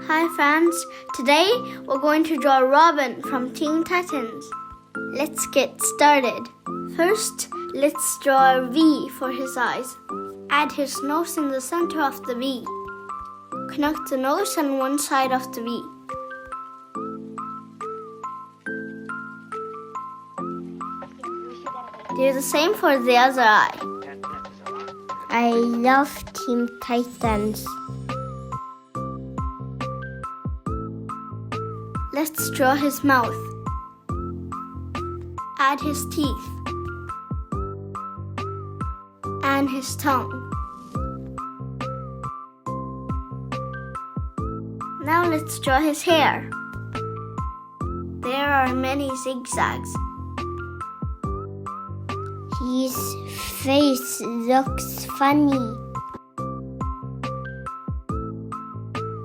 Hi friends, today we're going to draw Robin from Teen Titans. Let's get started. First, let's draw a V for his eyes. Add his nose in the center of the V. Connect the nose on one side of the V. Do the same for the other eye. I love Teen Titans. Let's draw his mouth. Add his teeth. And his tongue. Now let's draw his hair. There are many zigzags. His face looks funny.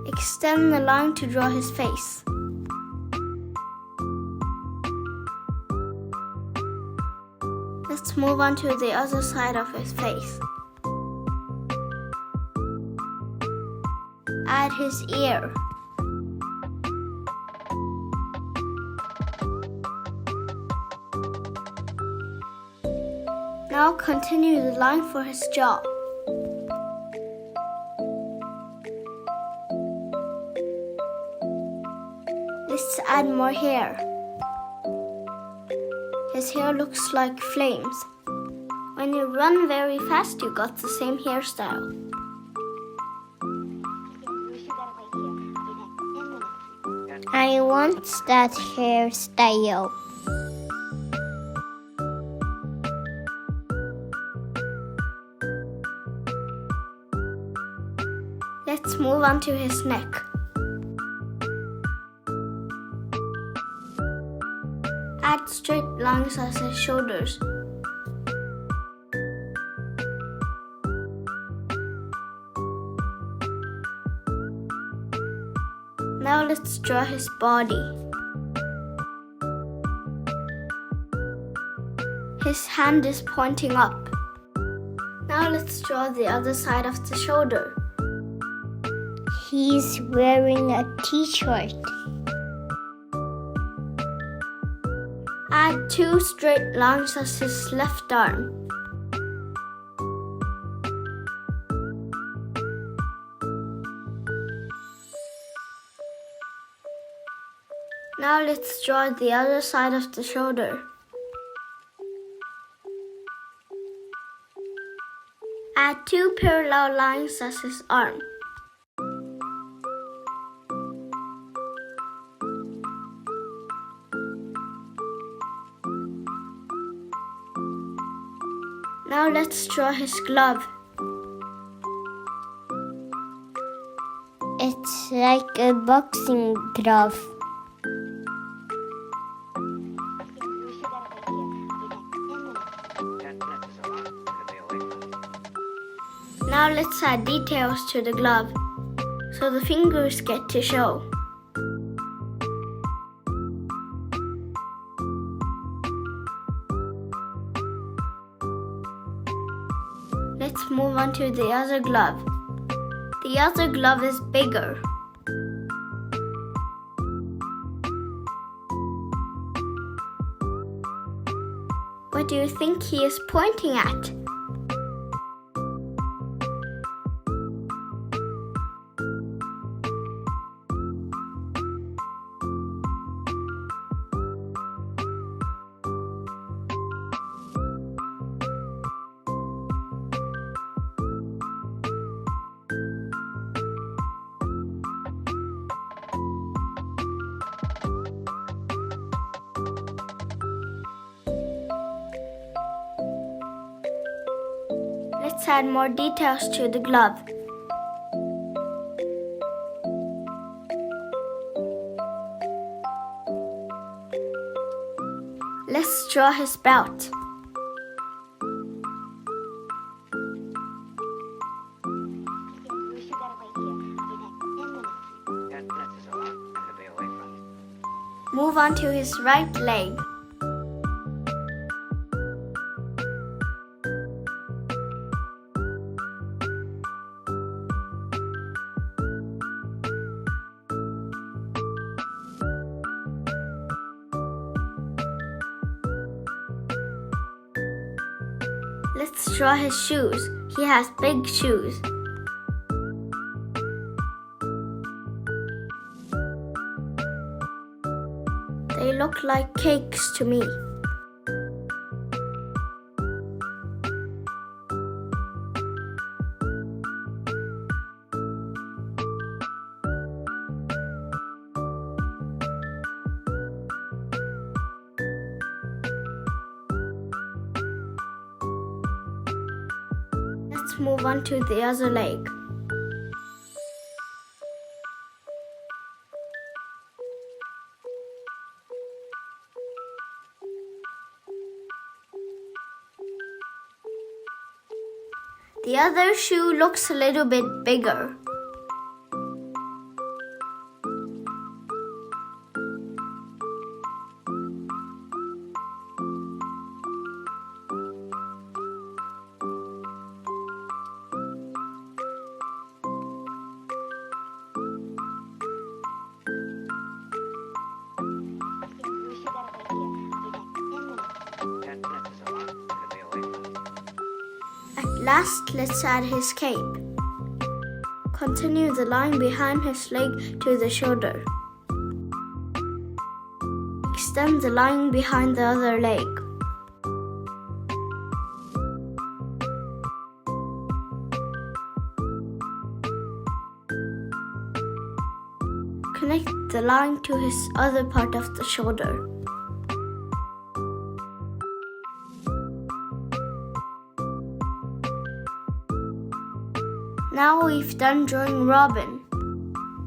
Extend the line to draw his face. Let's move on to the other side of his face. Add his ear. Now continue the line for his jaw. Let's add more hair. His hair looks like flames. When you run very fast, you got the same hairstyle. I want that hairstyle. Let's move on to his neck. Add straight lines as his shoulders. Now let's draw his body. His hand is pointing up. Now let's draw the other side of the shoulder. He's wearing a t-shirt. Add two straight lines as his left arm. Now let's draw the other side of the shoulder. Add two parallel lines as his arm. Now let's draw his glove. It's like a boxing glove. Now let's add details to the glove, so the fingers get to show. Let's move on to the other glove. The other glove is bigger. What do you think he is pointing at? Let's add more details to the glove. Let's draw his belt. Move on to his right leg. Let's draw his shoes. He has big shoes. They look like cakes to me. Let's move on to the other leg. The other shoe looks a little bit bigger. Last, let's add his cape. Continue the line behind his leg to the shoulder. Extend the line behind the other leg. Connect the line to his other part of the shoulder. Now we've done drawing Robin.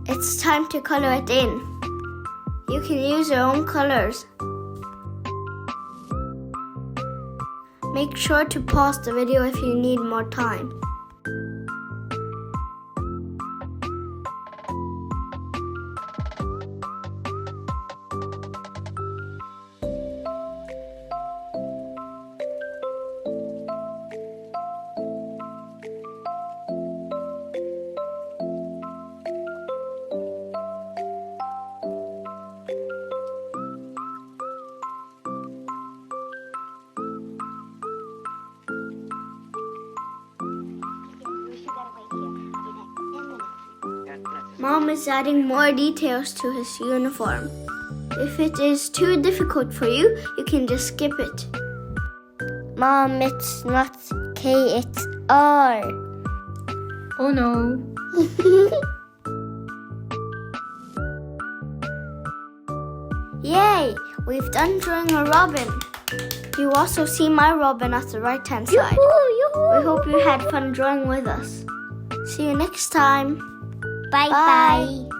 It's time to color it in. You can use your own colors. Make sure to pause the video if you need more time. Mom is adding more details to his uniform. If it is too difficult for you, you can just skip it. Mom, it's not K, it's R. Oh no. Yay! We've done drawing a robin. You also see my robin at the right-hand side. Yoo-hoo! We hope you had fun drawing with us. See you next time. Bye Bye. bye.